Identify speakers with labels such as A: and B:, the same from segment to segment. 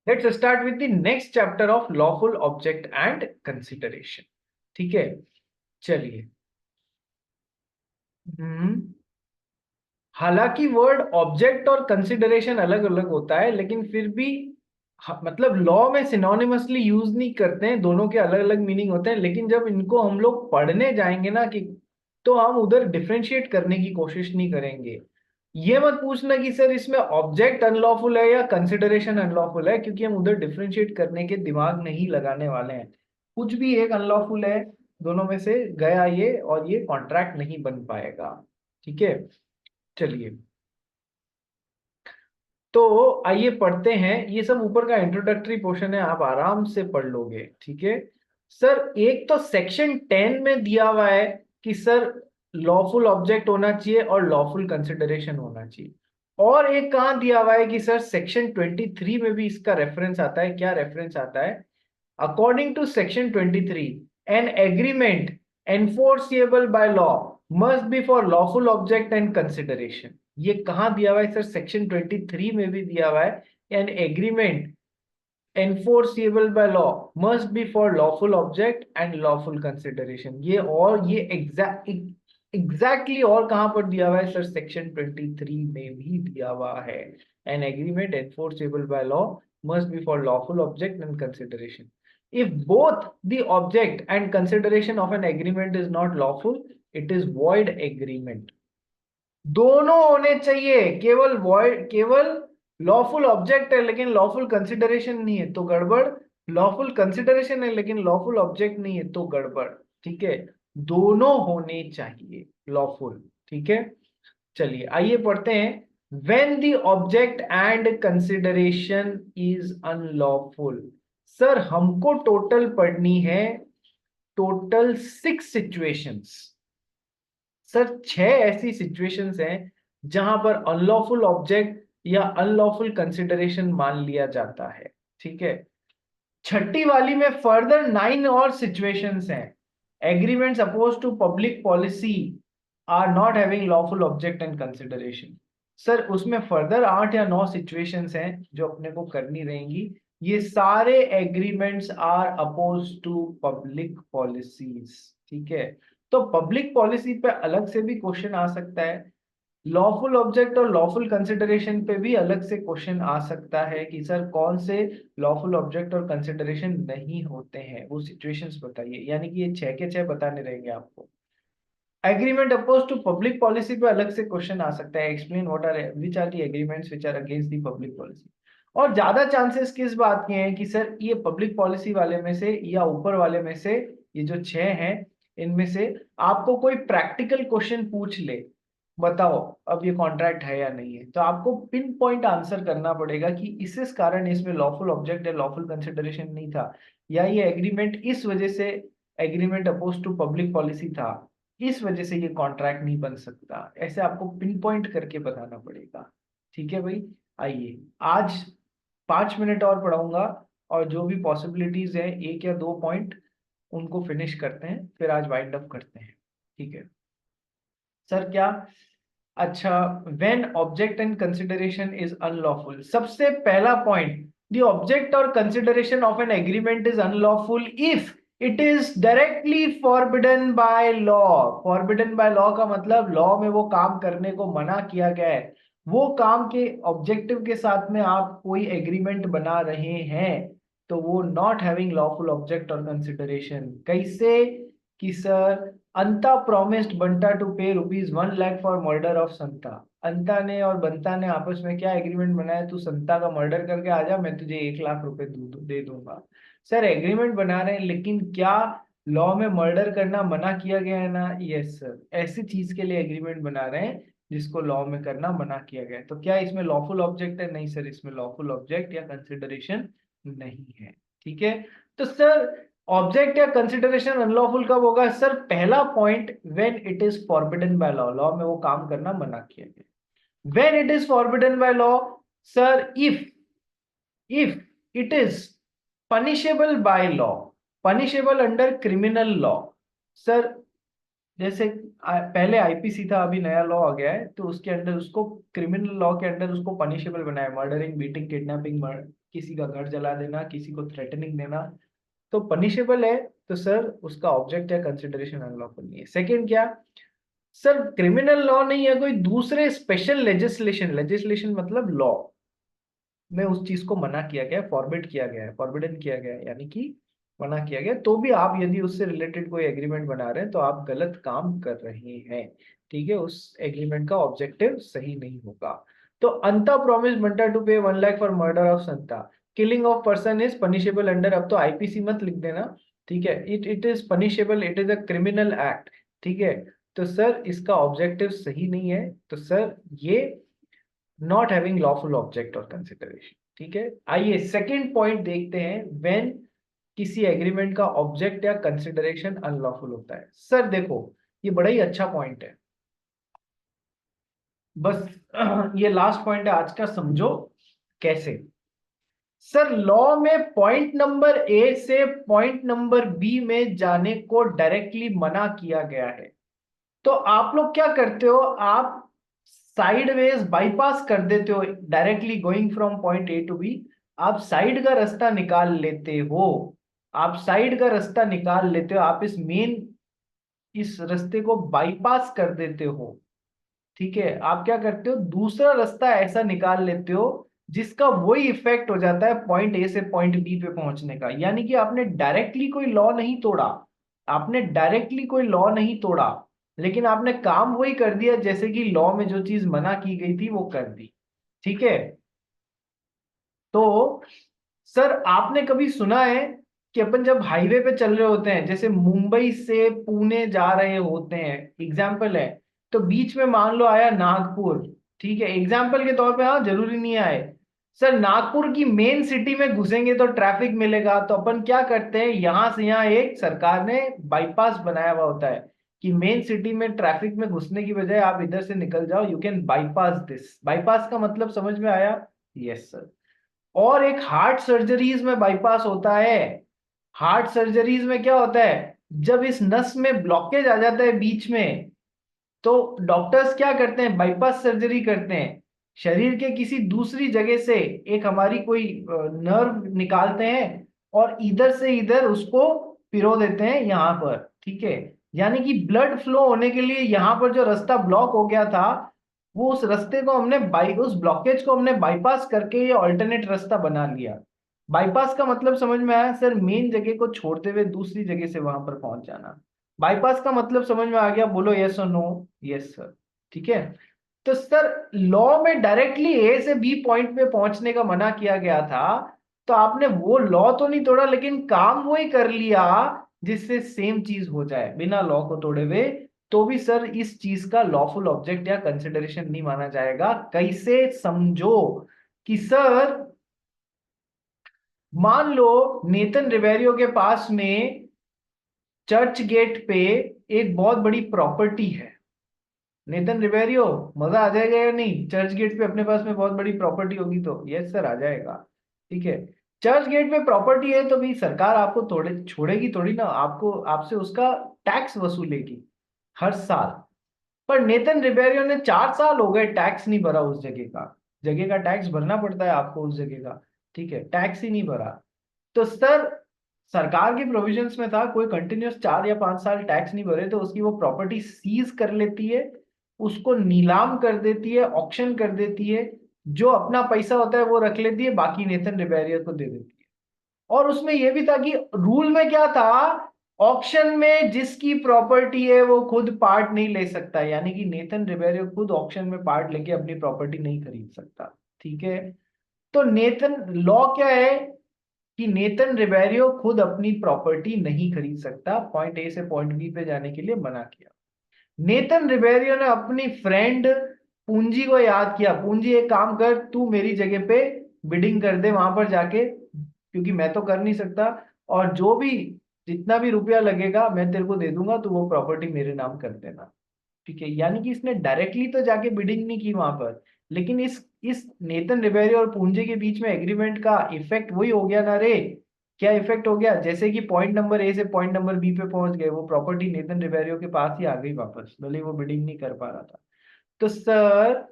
A: Let's start with the next chapter of lawful object and consideration. ठीक है, चलिए। हालांकि वर्ड ऑब्जेक्ट और कंसिडरेशन अलग अलग होता है, लेकिन फिर भी मतलब लॉ में सिनोनिमसली यूज नहीं करते हैं, दोनों के अलग अलग मीनिंग होते हैं। लेकिन जब इनको हम लोग पढ़ने जाएंगे ना कि, तो हम उधर डिफरेंशिएट करने की कोशिश नहीं करेंगे। ये मत पूछना कि सर इसमें ऑब्जेक्ट अनलॉफुल है या कंसिडरेशन अनलॉफुल है, क्योंकि हम उधर डिफरेंशिएट करने के दिमाग नहीं लगाने वाले हैं। कुछ भी एक अनलॉफुल है, दोनों में से गया ये, और ये कॉन्ट्रैक्ट नहीं बन पाएगा। ठीक है, चलिए। तो आइए पढ़ते हैं। ये सब ऊपर का इंट्रोडक्टरी पोर्शन है, आप आराम से पढ़ लोगे। ठीक है सर, एक तो सेक्शन 10 में दिया हुआ है कि सर लॉफुल ऑब्जेक्ट होना चाहिए और लॉफुल कंसिडरेशन होना चाहिए। और एक कहाँ दिया हुआ है कि सर सेक्शन 23 में भी इसका रेफरेंस आता है। क्या रेफरेंस आता है? According to section 23, an agreement enforceable by law must be for lawful object and consideration. ये कहाँ दिया हुआ है सर? सेक्शन 23 में भी दिया हुआ है, N agreement enforceable by law must be for lawful object and lawful consideration. ये और ये एग्जैक्टली और कहां पर दिया हुआ है सर? सेक्शन 23 में भी दिया हुआ है, N agreement enforceable by law must be for lawful object and consideration. If both the object and consideration of an agreement is not lawful, it is void agreement. दोनों होने चाहिए, केवल void, केवल लॉफुल ऑब्जेक्ट है लेकिन lawful consideration नहीं है तो गड़बड़, लॉफुल कंसिडरेशन है लेकिन लॉफुल ऑब्जेक्ट नहीं है तो गड़बड़। ठीक है, दोनों होने चाहिए लॉफुल। ठीक है, चलिए आइए पढ़ते हैं। when the object and consideration is unlawful, sir हमको टोटल पढ़नी है, टोटल 6 सिचुएशंस। सर 6 ऐसी सिचुएशंस हैं जहां पर अनलॉफुल ऑब्जेक्ट या अनलॉफुल कंसिडरेशन मान लिया जाता है। ठीक है, छठी वाली में फर्दर 9 और सिचुएशंस हैं। Agreements oppose to public policy are not having lawful object and consideration. Sir उसमें फर्दर 8 या 9 सिचुएशंस हैं जो अपने को करनी रहेंगी। ये सारे agreements are oppose to public policies. ठीक है, तो पब्लिक पॉलिसी पे अलग से भी क्वेश्चन आ सकता है, लॉफुल ऑब्जेक्ट और लॉफुल कंसिडरेशन पे भी अलग से क्वेश्चन आ सकता है कि सर कौन से लॉफुल ऑब्जेक्ट और कंसिडरेशन नहीं होते हैं, वो सिचुएशंस बताइए। यानी कि ये 6 के 6 बताने रहेंगे आपको। Agreement oppose to public policy पे अलग से क्वेश्चन आ सकता है, explain what are which are the agreements which are against the public policy. और ज्यादा चांसेस किस बात के हैं कि सर ये पब्लिक पॉलिसी वाले में से या ऊपर वाले में से, ये जो 6 हैं इनमें से आपको कोई प्रैक्टिकल क्वेश्चन पूछ ले, बताओ अब ये कॉन्ट्रैक्ट है या नहीं है, तो आपको पिन पॉइंट आंसर करना पड़ेगा कि इस कारण इसमें लॉफुल ऑब्जेक्ट या लॉफुल कंसिडरेशन नहीं था, या ये एग्रीमेंट इस वजह से agreement oppose to public policy था, इस वजह से ये कॉन्ट्रैक्ट नहीं बन सकता। ऐसे आपको पिन पॉइंट करके बताना पड़ेगा। ठीक है भाई, आइए आज 5 मिनट और पढ़ाऊंगा, और जो भी पॉसिबिलिटीज है 1 या 2 पॉइंट उनको फिनिश करते हैं, फिर आज वाइंड अप करते हैं। ठीक है सर, क्या? अच्छा, when object and consideration is unlawful, सबसे पहला पॉइंट, द ऑब्जेक्ट और consideration of an agreement is unlawful if it is directly forbidden by law. Forbidden by law का मतलब लॉ में वो काम करने को मना किया गया है, वो काम के ऑब्जेक्टिव के साथ में आप कोई एग्रीमेंट बना रहे हैं, तो वो नॉट हैविंग लॉफुल ऑब्जेक्ट और कंसिडरेशन। कैसे? कि सर अंता प्रॉमिस्ड बंटा टू पे ₹1 लाख फॉर मर्डर ऑफ संता। अंता ने और बंता ने आपस में क्या एग्रीमेंट बनाया? तू संता का मर्डर करके आ जा, मैं तुझे 1 लाख रुपए दे दूंगा। सर एग्रीमेंट बना रहे हैं, लेकिन क्या लॉ में मर्डर करना मना किया गया है ना? यस सर, ऐसी चीज के लिए एग्रीमेंट बना रहे हैं जिसको लॉ में करना मना किया गया है। तो क्या इसमें लॉफुल ऑब्जेक्ट है? नहीं सर, इसमें लॉफुल ऑब्जेक्ट या कंसिडरेशन नहीं है। ठीक है, तो सर ऑब्जेक्ट या कंसिडरेशन अनलॉफुल कब होगा? सर पहला point, when it is forbidden by law, law में वो काम करना मना किया गया। When it is forbidden by law, sir if it is punishable by law, punishable under criminal law. Sir जैसे पहले आईपीसी था, अभी नया लॉ आ गया है, तो उसके अंडर उसको क्रिमिनल लॉ के अंडर उसको पनिशेबल बनाया, मर्डरिंग, बीटिंग, किडनैपिंग, किसी का घर जला देना, किसी को थ्रेटनिंग देना, तो पनिशेबल है। तो सर उसका ऑब्जेक्ट या कंसिडरेशन अनलॉफुल नहीं है। सेकंड क्या, सर क्रिमिनल लॉ नहीं है, कोई दूसरे स्पेशल लेजिस्लेशन, लेजिस्लेशन मतलब लॉ में उस चीज को मना किया गया है, फॉरबिड किया गया है, फॉरबिडन किया गया है, यानी कि मना किया गया, तो भी आप यदि उससे रिलेटेड कोई एग्रीमेंट बना रहे हैं तो आप गलत काम कर रहे हैं। ठीक है, उस एग्रीमेंट का ऑब्जेक्टिव सही नहीं होगा। तो अंता प्रॉमिस बंटा टू पे 1 lakh for murder of Santa, killing of person is punishable under, अब तो आईपीसी मत लिख देना, ठीक है, it it is punishable, it is a criminal act. ठीक है, तो सर इसका ऑब्जेक्टिव सही नहीं है, तो सर ये नॉट हैविंग लॉफुल ऑब्जेक्ट और कंसिडरेशन। ठीक है, आइए सेकंड पॉइंट देखते हैं, व्हेन किसी एग्रीमेंट का ऑब्जेक्ट या कंसिडरेशन अनलॉफुल होता है। सर देखो, ये बड़ा ही अच्छा पॉइंट है, बस ये लास्ट पॉइंट है आज का, समझो कैसे। सर लॉ में पॉइंट नंबर ए से पॉइंट नंबर बी में जाने को डायरेक्टली मना किया गया है, तो आप लोग क्या करते हो, आप साइडवेज बाईपास कर देते हो, directly going from point A to B, आप साइड का रास्ता निकाल लेते हो, आप साइड का रास्ता निकाल लेते हो, आप इस रास्ते को बाईपास कर देते हो। ठीक है, आप क्या करते हो, दूसरा रास्ता ऐसा निकाल लेते हो जिसका वही इफेक्ट हो जाता है पॉइंट ए से पॉइंट बी पे पहुंचने का, यानी कि आपने डायरेक्टली कोई लॉ नहीं तोड़ा, आपने डायरेक्टली कोई लॉ नहीं तोड़ा, लेकिन आपने काम वही कर दिया जैसे कि लॉ में जो चीज मना की गई थी वो कर दी। ठीक है, तो सर आपने कभी सुना है कि अपन जब हाईवे पे चल रहे होते हैं, जैसे मुंबई से पुणे जा रहे होते हैं, एग्जाम्पल है, तो बीच में मान लो आया नागपुर, ठीक है, एग्जाम्पल के तौर पे, हाँ जरूरी नहीं आए, सर नागपुर की मेन सिटी में घुसेंगे तो ट्रैफिक मिलेगा, तो अपन क्या करते हैं, यहां से यहाँ एक सरकार ने बाईपास बनाया हुआ होता है कि मेन सिटी में ट्रैफिक में घुसने की बजाय आप इधर से निकल जाओ, you can bypass this. Bypass का मतलब समझ में आया? Yes sir. और एक हार्ट सर्जरीज में बाईपास होता है। हार्ट सर्जरीज में क्या होता है, जब इस नस में ब्लॉकेज आ जाता है बीच में, तो डॉक्टर्स क्या करते हैं, बाईपास सर्जरी करते हैं, शरीर के किसी दूसरी जगह से एक हमारी कोई नर्व निकालते हैं और इधर से इधर उसको पिरो देते हैं यहाँ पर। ठीक है, यानी कि ब्लड फ्लो होने के लिए यहाँ पर जो रास्ता ब्लॉक हो गया था, वो उस रास्ते को हमने उस ब्लॉकेज को हमने बाईपास करके ये ऑल्टरनेट रास्ता बना लिया। बाईपास का मतलब समझ में आया सर, मेन जगह को छोड़ते हुए दूसरी जगह से वहां पर पहुंच जाना। बाईपास का मतलब समझ में आ गया, बोलो यस और नो? Yes sir. ठीक है, तो सर लॉ में डायरेक्टली ए से बी पॉइंट पे पहुंचने का मना किया गया था, तो आपने वो लॉ तो नहीं तोड़ा, लेकिन काम वही कर लिया जिससे सेम चीज हो जाए बिना लॉ को तोड़े हुए, तो भी सर इस चीज का लॉफुल ऑब्जेक्ट या कंसिडरेशन नहीं माना जाएगा। कैसे, समझो कि सर मान लो नेतन रिवेरियो के पास में चर्च गेट पे एक बहुत बड़ी प्रॉपर्टी है। नेतन रिवेरियो, मजा आ जाएगा या नहीं, चर्च गेट पे अपने पास में बहुत बड़ी प्रॉपर्टी होगी तो? यस सर, आ जाएगा। ठीक है, चर्च गेट पे प्रॉपर्टी है तो भी सरकार आपको थोड़े छोड़ेगी थोड़ी ना, आपको आपसे उसका टैक्स वसूलेगी हर साल। पर नेतन रिबेरियो ने 4 साल हो गए टैक्स नहीं भरा उस जगह का टैक्स भरना पड़ता है आपको उस जगह का। ठीक है, टैक्स ही नहीं भरा, तो सर सरकार के प्रोविजंस में था कोई कंटिन्यूअस 4 या 5 साल टैक्स नहीं भरे तो उसकी वो प्रॉपर्टी सीज कर लेती है, उसको नीलाम कर देती है, ऑक्शन कर देती है, जो अपना पैसा होता है वो रख लेती है, बाकी नेथन रिबेरियो को दे देती है। और उसमें यह भी था कि रूल में क्या था, ऑक्शन में जिसकी प्रॉपर्टी है वो खुद पार्ट नहीं ले सकता, यानी कि नेथन रिबेरियो खुद ऑक्शन में पार्ट लेके अपनी प्रॉपर्टी नहीं खरीद सकता। ठीक है, तो नेथन लॉ क्या है कि नेथन रिबेरियो खुद अपनी प्रॉपर्टी नहीं खरीद सकता, पॉइंट ए से पॉइंट बी पे जाने के लिए मना किया। नेथन रिबेरियो ने अपनी फ्रेंड पूंजी को याद किया, पूंजी एक काम कर, तू मेरी जगह पे बिडिंग कर दे वहां पर जाके, क्योंकि मैं तो कर नहीं सकता, और जो भी जितना भी रुपया लगेगा मैं तेरे को दे दूंगा, तो वो प्रॉपर्टी मेरे नाम कर देना। ठीक है, यानी कि इसने डायरेक्टली तो जाके बिडिंग नहीं की वहां पर, लेकिन इस नेथन रिबेरियो और पूंजी के बीच में एग्रीमेंट का इफेक्ट वही हो गया ना रे, क्या इफेक्ट हो गया? जैसे कि पॉइंट नंबर ए से पॉइंट नंबर बी पे पहुंच गए, वो प्रॉपर्टी नेथन रिवेरियो के पास ही आ गई वापस, भले ही वो बिडिंग नहीं कर पा रहा था। तो सर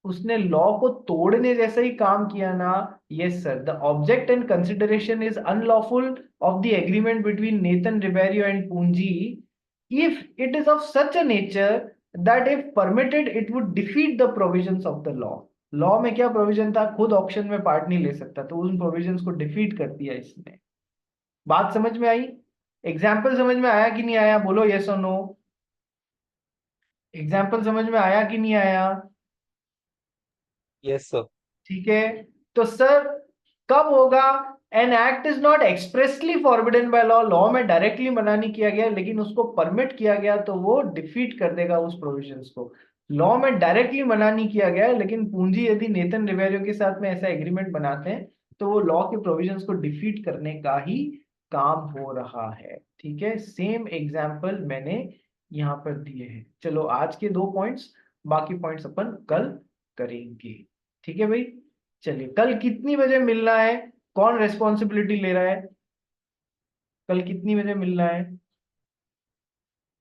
A: उसने लॉ को तोड़ने जैसा ही काम किया ना? Yes sir, the object and consideration is unlawful of the agreement between Nathan Riverio and पूंजी if it is of such a nature that if permitted it would defeat the provisions of the law. Law में क्या provision था? खुद option में part नहीं ले सकता, तो उन प्रोविजंस को डिफीट कर दिया इसने। बात समझ में आई? एग्जाम्पल समझ में आया कि नहीं आया? बोलो यस और नो। एग्जाम्पल समझ में आया कि नहीं आया?
B: Yes sir.
A: ठीक है। तो सर कब होगा? An act is not expressly forbidden by law, law में डायरेक्टली मना नहीं किया गया लेकिन उसको परमिट किया गया, तो वो डिफीट कर देगा उस प्रोविजंस को। लॉ में डायरेक्टली मना नहीं किया गया है, लेकिन पूंजी यदि नेथन रिवेरियो के साथ में ऐसा एग्रीमेंट बनाते हैं तो वो लॉ के प्रोविजंस को डिफीट करने का ही काम हो रहा है। ठीक है, सेम एग्जाम्पल मैंने यहाँ पर दिए हैं। चलो आज के 2 पॉइंट्स, बाकी पॉइंट्स अपन कल करेंगे। ठीक है भाई। चलिए, कल कितनी बजे मिलना है? कौन रेस्पॉन्सिबिलिटी ले रहा है? कल कितनी बजे मिलना है?